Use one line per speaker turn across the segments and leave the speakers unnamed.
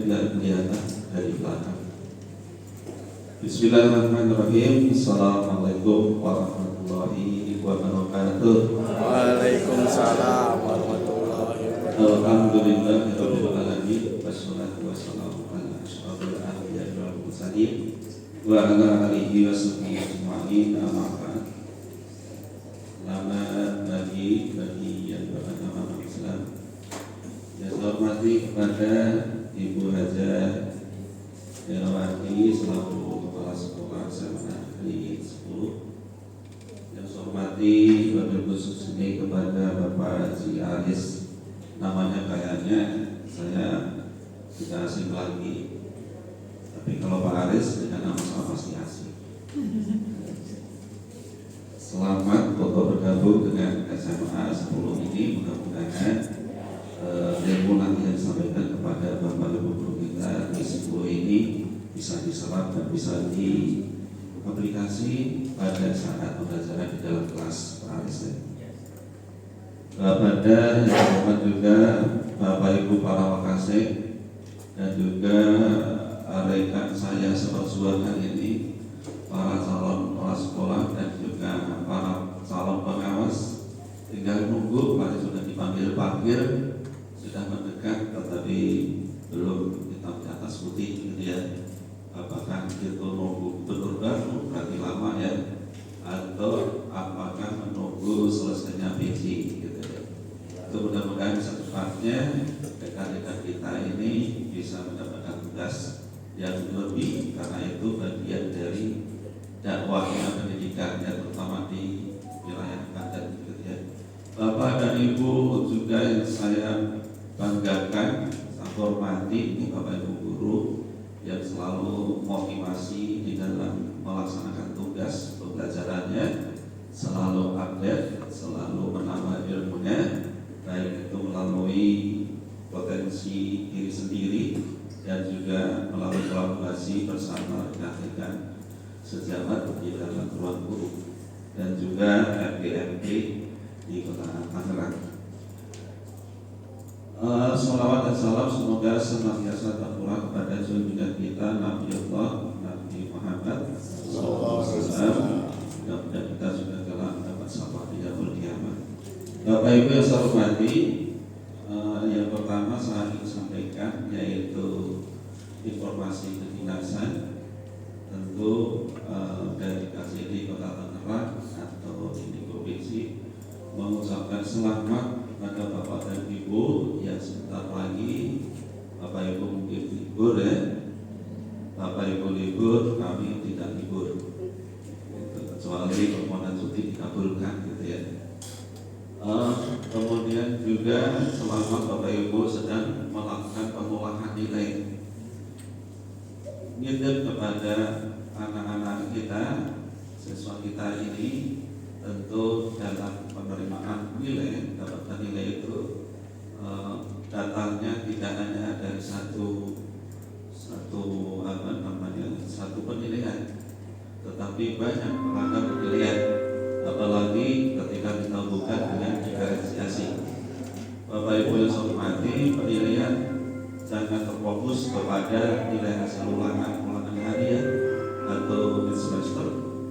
tidak kelihatan dari belakang. Bismillahirrahmanirrahim. Assalamualaikum warahmatullahi wabarakatuh.
Waalaikumsalam warahmatullahi wabarakatuh.
Alhamdulillahirabbil alamin. Wassalatu wassalamu ala asyrofil anbiya'i wal mursalin wa ala alihi wasahbihi ajma'in. Amma ba'd. Selamat pagi bagi yang bernama Islam. Yang saya hormati kepada Ibu Haja Herawati selaku Kepala Sekolah SMA Negeri 10. Yang saya hormati wabil khusus ini kepada Bapak Haji Aris. Namanya kayaknya saya tidak asing lagi, tapi kalau Pak Aris dengan nama saya pasti asing. Selamat untuk bergabung dengan SMA 10 ini. Mudah-mudahan ilmu nanti yang disampaikan kepada Bapak Ibu guru kita di 10 ini bisa diserap dan bisa diaplikasi pada saat pembelajaran di dalam kelas Pak Aris. Pada yang hormat juga Bapak Ibu para wakasek dan juga rekan saya seperjuangan ini, para calon kepala sekolah dan juga para calon pengawas, tinggal nunggu pada sudah dipanggil sudah mendekat tetapi belum hitam di atas putih gitu ya. Apakah itu nunggu betul baru berarti lama ya, atau apakah menunggu selesainya PJ gitu ya. Itu mudah-mudahan secepatnya rekan-rekan kita ini bisa mendapatkan tugas yang lebih, karena itu bagian dari dakwahnya pendidikannya terutama di wilayah Banten gitu ya. Bapak dan Ibu juga yang saya banggakan, saya hormati, ini Bapak Ibu guru yang selalu motivasi di dalam melaksanakan tugas pembelajarannya, selalu update, selalu menambah ilmunya, baik itu melalui potensi diri sendiri dan juga melalui kolaborasi bersama rekan-rekan sejawat di dalam ruang guru dan juga FGMP di Kota Tangerang. Salawat dan salam semoga senantiasa tercurah kepada junjungan kita Nabi Allah Nabi Muhammad SAW, dan kita juga telah mendapat syafaat di yaumul qiyamah. Bapak Ibu yang saya hormati, yang pertama saya ingin sampaikan yaitu informasi kedinasan. Tentu dari KJD Kota Tangerang atau di provinsi mengucapkan selamat kepada Bapak dan Ibu yang sebentar lagi Bapak Ibu mungkin libur ya. Bapak Ibu libur, kami tidak libur gitu, kecuali permohonan cuti dikabulkan gitu ya. Kemudian juga selamat Bapak Ibu sedang melakukan pengolahan nilai. Nitip kepada anak-anak kita, siswa kita ini, tentu dalam penerimaan nilai, dapatkan nilai itu datangnya tidak hanya dari satu penilaian, tetapi banyak ragam penilaian, apalagi ketika kita bukan dengan diferensiasi. Bapak Ibu yang saya hormati, penilaian jangan terfokus kepada nilai hasil ulangan harian atau mid semester,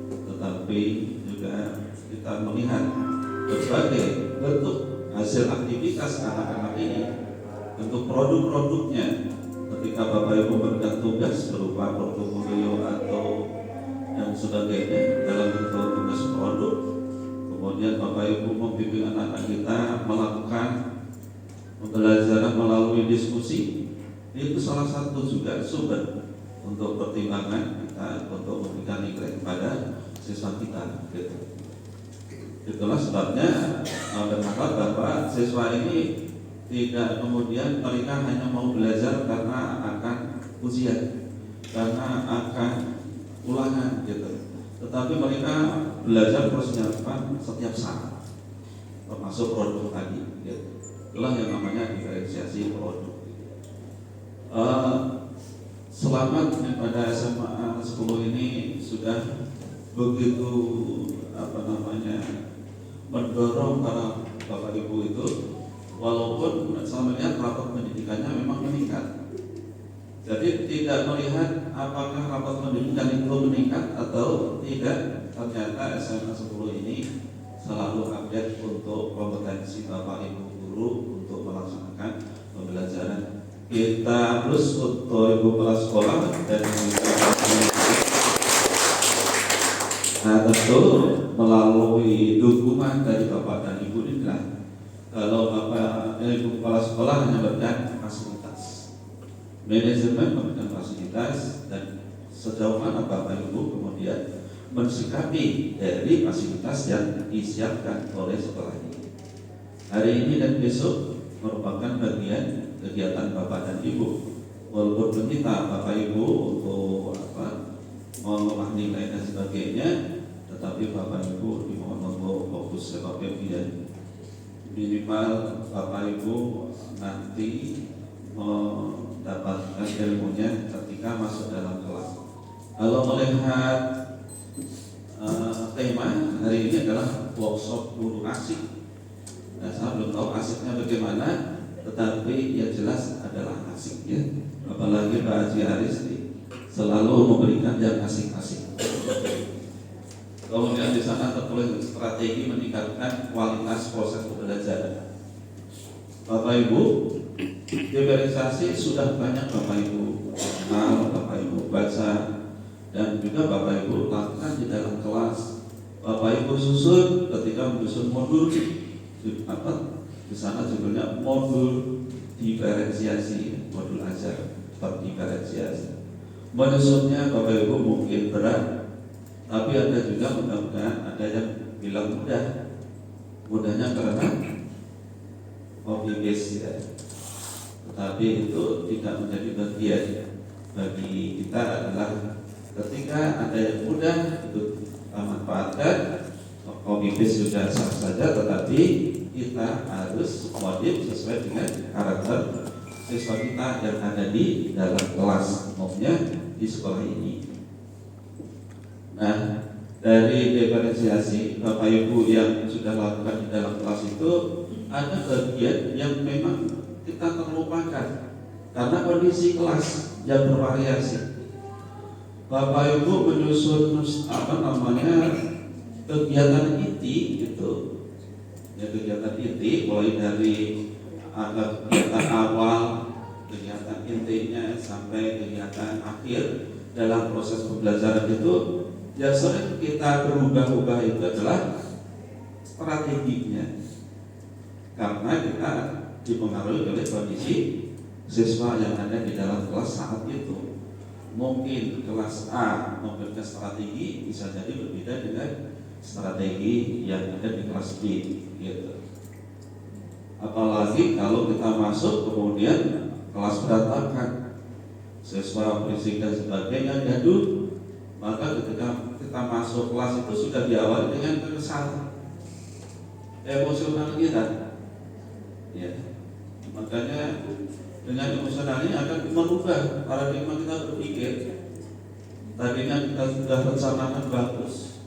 tetapi juga kita melihat berbagai bentuk hasil aktivitas anak-anak ini, bentuk produk-produknya. Ketika Bapak Ibu memberikan tugas berupa portofolio atau yang sebagainya dalam bentuk tugas produk, kemudian Bapak Ibu membimbing anak-anak kita melakukan pembelajaran melalui diskusi, itu salah satu juga sumber untuk pertimbangan kita untuk memberikan nilai kepada siswa kita gitu. Itulah sebabnya berharap Bapak siswa ini tidak kemudian mereka hanya mau belajar karena akan ujian, karena akan ulangan gitu, tetapi mereka belajar persiapan setiap saat, termasuk produk tadi gitu. Itulah yang namanya diferensiasi produk. Selamat kepada SMA 10 ini sudah begitu mendorong para Bapak Ibu itu, walaupun saya melihat rapor pendidikannya memang meningkat, Jadi tidak melihat apakah rapat pendidikan itu meningkat atau tidak. Ternyata SMA 10 ini selalu update untuk kompetensi Bapak Ibu guru untuk melaksanakan pembelajaran. Kita terus untuk Ibu kepala sekolah dan nah tentu melalui dukungan dari Bapak dan Ibu inilah kalau Bapak Ibu kepala sekolah hanya memberikan fasilitas, manajemen memberikan fasilitas, dan sejauh mana Bapak Ibu kemudian mensikapi dari fasilitas yang disiapkan oleh sekolah ini. Hari ini dan besok merupakan bagian kegiatan Bapak dan Ibu. Walaupun meminta Bapak Ibu untuk mengolah nilai dan sebagainya, tetapi Bapak Ibu dimohon untuk fokus sebagai biaya. Minimal Bapak Ibu nanti mendapatkan ilmunya ketika masuk dalam kelas. Kalau melihat tema hari ini adalah workshop guru asik. Nah, saya belum tahu asiknya bagaimana, tetapi yang jelas adalah asik ya. Apalagi Pak Haji Aris selalu memberikan yang asik-asik. Kemudian di sana tertulis strategi meningkatkan kualitas proses pembelajaran. Bapak Ibu, diversasi sudah banyak Bapak Ibu kenal, Bapak Ibu baca, dan juga Bapak Ibu lakukan di dalam kelas. Bapak Ibu susun ketika menyusun modul di sana judulnya modul diferensiasi, modul ajar diferensiasi. Menyusunnya Bapak Ibu mungkin berat, tapi ada juga mudah-mudahan ada yang bilang mudah. Mudahnya karena copy paste ya. Tetapi itu tidak menjadi bagian bagi kita adalah ketika ada yang mudah itu kita manfaatkan. Copy paste sudah sah saja, tetapi kita harus modif sesuai dengan karakter siswa kita yang ada di dalam kelas maupun di sekolah ini. Nah, dari diferensiasi Bapak Ibu yang sudah lakukan di dalam kelas itu ada bagian yang memang kita terlupakan karena kondisi kelas yang bervariasi. Bapak Ibu menyusun kegiatan inti gitu, ya kegiatan inti mulai dari kegiatan awal, kegiatan intinya sampai kegiatan akhir dalam proses pembelajaran itu. Yang sering kita berubah-ubah itu adalah strateginya, karena kita dipengaruhi oleh kondisi siswa yang ada di dalam kelas saat itu. Mungkin kelas A memberikan strategi bisa jadi berbeda dengan strategi yang ada di kelas B gitu. Apalagi kalau kita masuk kemudian kelas berantakan, siswa berisik dan sebagainya gaduh, maka ketika kita masuk kelas itu sudah diawali dengan kekesalan emosional kita ya. Makanya dengan emosional ini akan merubah paradigma kita berpikir. Tadinya kita sudah rencanakan bagus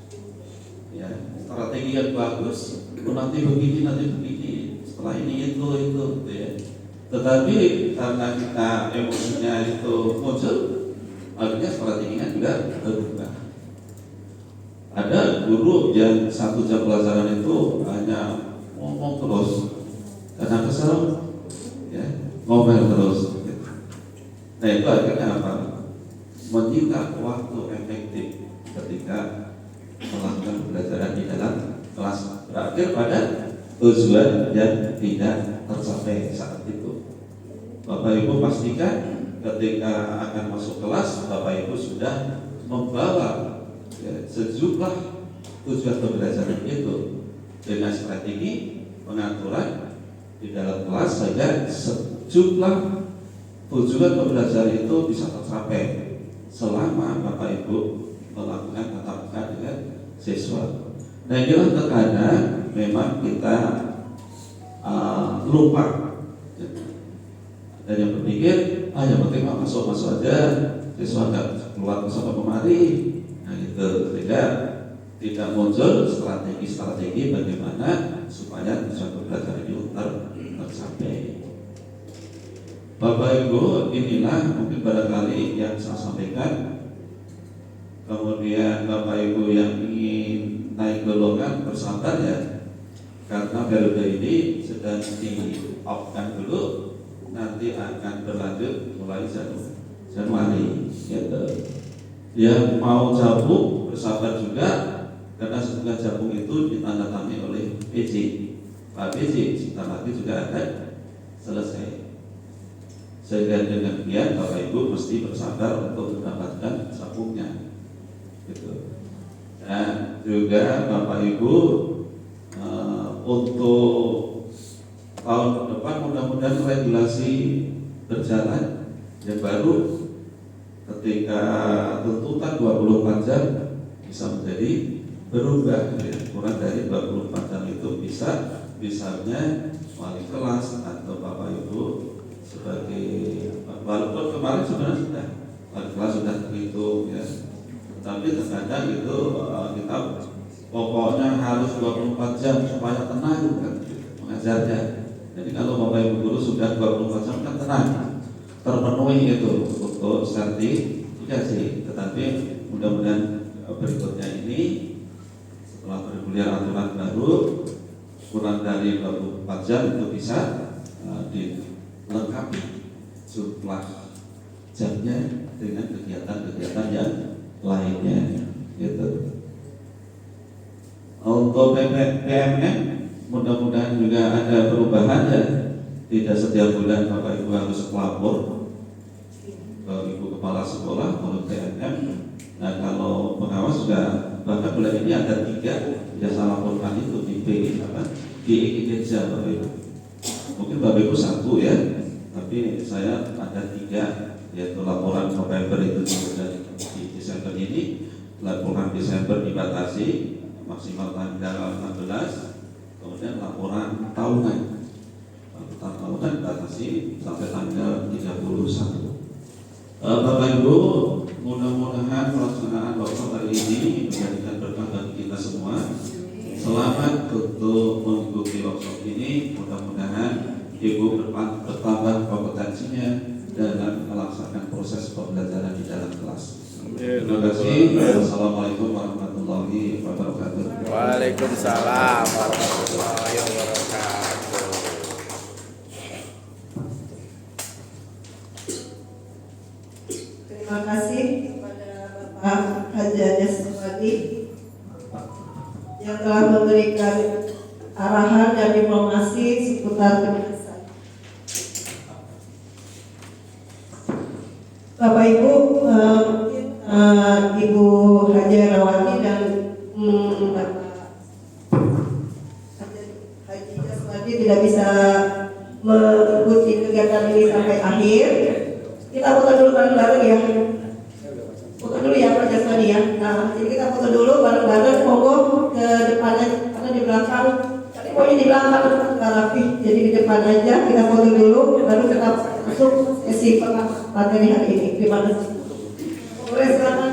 ya, strategi yang bagus, nanti begini, setelah ini itu gitu ya. Tetapi karena kita emosinya itu muncul, akhirnya strateginya juga berubah. Ada guru yang 1 jam pelajaran itu hanya ngomong terus, karena kesel, ya, ngomel terus. Nah itu akhirnya apa? Menyita waktu efektif ketika melakukan pembelajaran di dalam kelas, berakhir pada tujuan yang tidak tercapai saat itu. Bapak Ibu pastikan ketika akan masuk kelas, Bapak Ibu sudah membawa sejumlah tujuan pembelajaran itu dengan strategi pengaturan di dalam kelas sehingga sejumlah tujuan pembelajaran itu bisa tercapai selama Bapak Ibu melakukan tatap muka dengan siswa. Nah inilah terkadang memang kita lupa dan yang berpikir yang penting masuk aja, siswa nggak keluar bersama kemari. Nah itu sehingga tidak muncul strategi bagaimana supaya tujuan pembelajaran itu tercapai. Bapak Ibu, inilah mungkin barangkali yang saya sampaikan. Kemudian Bapak Ibu yang ingin naik golongan bersabar ya, karena periode ini sedang di-off-kan dulu, nanti akan berlanjut mulai Januari gitu. Yang mau gabung bersabar juga, karena setelah gabung itu ditandatangani oleh PJ. Pak PJ sebentar lagi juga akan selesai. Sehingga dengan demikian Bapak Ibu mesti bersabar untuk mendapatkan sabungnya, gitu. Dan juga Bapak Ibu untuk tahun depan mudah-mudahan regulasi berjalan yang baru, ketika tuntutan 24 jam bisa menjadi berubah, ya. Kurang dari 24 jam itu bisa, misalnya wali kelas atau Bapak Ibu sebagai, walaupun kemarin sebenarnya sudah wali kelas sudah terhitung ya, tapi terkadang itu kita pokoknya harus 24 jam supaya tenang kan mengajarnya. Jadi kalau Bapak Ibu guru sudah 24 jam kan tenang, terpenuhi itu untuk sertifikasi. Tetapi mudah-mudahan berikutnya ini setelah bergulir aturan baru, kurang dari 24 jam itu bisa dilengkapi jumlah jamnya dengan kegiatan-kegiatan yang lainnya, gitu. Untuk PMM mudah-mudahan juga ada perubahan ya. Tidak setiap bulan Bapak Ibu harus melapor ke Ibu Kepala Sekolah untuk PMM. Nah kalau pengawas juga bahkan bulan ini ada 3 yang saya laporkan itu di Kinerja Bapak Ibu. Mungkin Bapak Ibu 1 ya, tapi saya ada 3, yaitu laporan November itu di Desember ini, laporan Desember dibatasi maksimal tanggal 16, kemudian laporan tahunan dibatasi sampai tanggal 31. Bapak Ibu, mudah-mudahan pelaksanaan workshop hari ini menjadikan berkah bagi kita semua. Selamat untuk mengikuti workshop ini. Mudah-mudahan Ibu bertambah kompetensinya dalam melaksanakan proses pembelajaran di dalam kelas. Terima kasih. Wassalamualaikum warahmatullahi wabarakatuh.
Waalaikumsalam warahmatullahi wabarakatuh.
Terima kasih kepada Bapak Haji Ades Sumadi yang telah memberikan arahan dan informasi seputar kedinasan. Bapak Ibu, Ibu Haji Rawati dan Bapak Haji Jasmadi tidak bisa mengikuti kegiatan ini sampai akhir. Kita foto dulu bareng-bareng ya. Foto dulu ya Pak Jasmadi ya. Nah, jadi kita foto dulu bareng-bareng. Monggo ke depannya, karena di belakang. Tapi pokoknya di belakang Kak Rafi. Jadi di depan aja kita foto dulu, baru kita masuk sesi materi hari ini. Terima kasih. Boleh silakan.